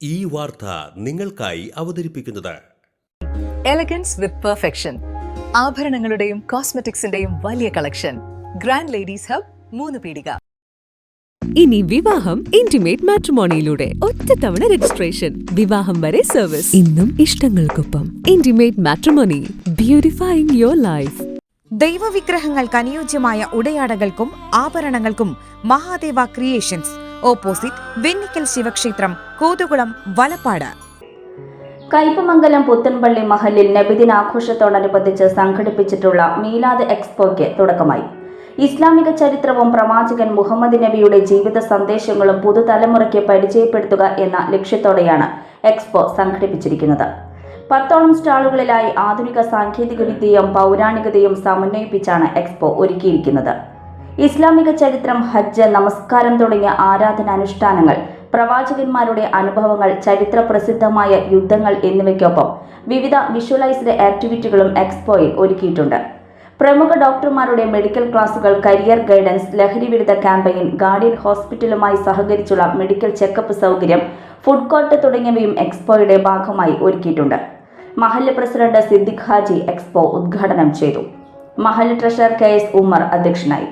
ഈ വാർത്ത നിങ്ങൾക്കായി അവതരിപ്പിക്കുന്നത് എലഗൻസ് വിത്ത് പെർഫെക്ഷൻ, ആഭരണങ്ങളുടെയും കോസ്മെറ്റിക്സിന്റെയും വലിയ കളക്ഷൻ. ഗ്രാൻഡ് ലേഡീസ് ഹബ്, 3 പീടിക. ഇനി വിവാഹം ഇന്റിമേറ്റ് മാട്രിമോണിയിലൂടെ ഒറ്റത്തവണ രജിസ്ട്രേഷൻ, വിവാഹം വരെ സർവീസ്. ഇന്നും ഇഷ്ടങ്ങൾക്കൊപ്പം ഇന്റിമേറ്റ് മാട്രിമോണി, ബ്യൂട്ടിഫൈയിങ് യുവർ ലൈഫ്. ദൈവവിഗ്രഹങ്ങൾക്ക് അനുയോജ്യമായ ഉടയാടകൾക്കും ആഭരണങ്ങൾക്കും മഹാദേവ ക്രിയേഷൻസ്, ഓപ്പോസിറ്റ് വെണ്ണിക്കൽ ശിവക്ഷേത്രം, കൂത്തുകുളം, വലപ്പാട്. കയ്പമംഗലം പുത്തൻപള്ളി മഹലിൽ നബിദിനാഘോഷത്തോടനുബന്ധിച്ച് സംഘടിപ്പിച്ചിട്ടുള്ള മീലാദ് എക്സ്പോയ്ക്ക് തുടക്കമായി. ഇസ്ലാമിക ചരിത്രവും പ്രവാചകൻ മുഹമ്മദ് നബിയുടെ ജീവിത സന്ദേശങ്ങളും പുതുതലമുറയ്ക്ക് പരിചയപ്പെടുത്തുക എന്ന ലക്ഷ്യത്തോടെയാണ് എക്സ്പോ സംഘടിപ്പിച്ചിരിക്കുന്നത്. 10ഓളം സ്റ്റാളുകളിലായി ആധുനിക സാങ്കേതികവിദ്യയും പൗരാണികതയും സമന്വയിപ്പിച്ചാണ് എക്സ്പോ ഒരുക്കിയിരിക്കുന്നത്. ഇസ്ലാമിക ചരിത്രം, ഹജ്ജ്, നമസ്കാരം തുടങ്ങിയ ആരാധനാനുഷ്ഠാനങ്ങൾ, പ്രവാചകന്മാരുടെ അനുഭവങ്ങൾ, ചരിത്ര പ്രസിദ്ധമായ യുദ്ധങ്ങൾ എന്നിവയ്ക്കൊപ്പം വിവിധ വിഷ്വലൈസ്ഡ് ആക്ടിവിറ്റികളും എക്സ്പോയിൽ ഒരുക്കിയിട്ടുണ്ട്. പ്രമുഖ ഡോക്ടർമാരുടെ മെഡിക്കൽ ക്ലാസുകൾ, കരിയർ ഗൈഡൻസ്, ലഹരിവിരുദ്ധ ക്യാമ്പയിൻ, ഗാർഡിയൻ ഹോസ്പിറ്റലുമായി സഹകരിച്ചുള്ള മെഡിക്കൽ ചെക്കപ്പ് സൗകര്യം, ഫുഡ് കോർട്ട് തുടങ്ങിയവയും എക്സ്പോയുടെ ഭാഗമായി ഒരുക്കിയിട്ടുണ്ട്. മഹല്ല് പ്രസിഡന്റ് സിദ്ദിഖ് ഹാജി എക്സ്പോ ഉദ്ഘാടനം ചെയ്തു. മഹല്ല് ട്രഷറർ KS ഉമർ അധ്യക്ഷനായി.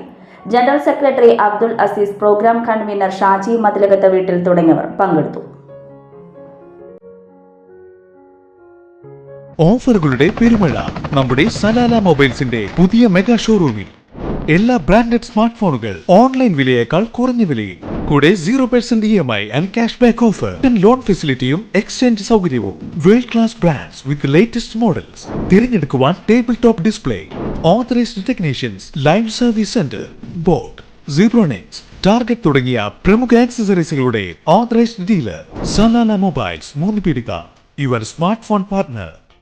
General secretary Abdul Aziz, programme convener Shaji മതിലകത്ത് വീട്ടിൽ തുടങ്ങിയവർ പങ്കെടുത്തു. ഓഫറുകളുടെ പെരുമഴ നമ്മുടെ സലാല മൊബൈൽസിന്റെ പുതിയ മെഗാ ഷോറൂമിൽ. എല്ലാ ബ്രാൻഡഡ് സ്മാർട്ട് ഫോണുകൾ ഓൺലൈൻ വിലയേക്കാൾ കുറഞ്ഞ വിലയിൽ, കൂടെ 0% EMI and cash back offer, loan ഫെസിലിറ്റിയും എക്സ്ചേഞ്ച് സൗകര്യവും. World class brands with latest models തിരഞ്ഞെടുക്കുവാൻ table top display, authorised technicians, live service centre, boat, Zebronics, target തുടങ്ങിയ പ്രമുഖ ആക്സസറീസുകളുടെ ഓതറൈസ്ഡ് ഡീലർ. സലാല മൊബൈൽസ്, 3 പീടിക, യുവർ സ്മാർട്ട് ഫോൺ പാർട്ട്ണർ.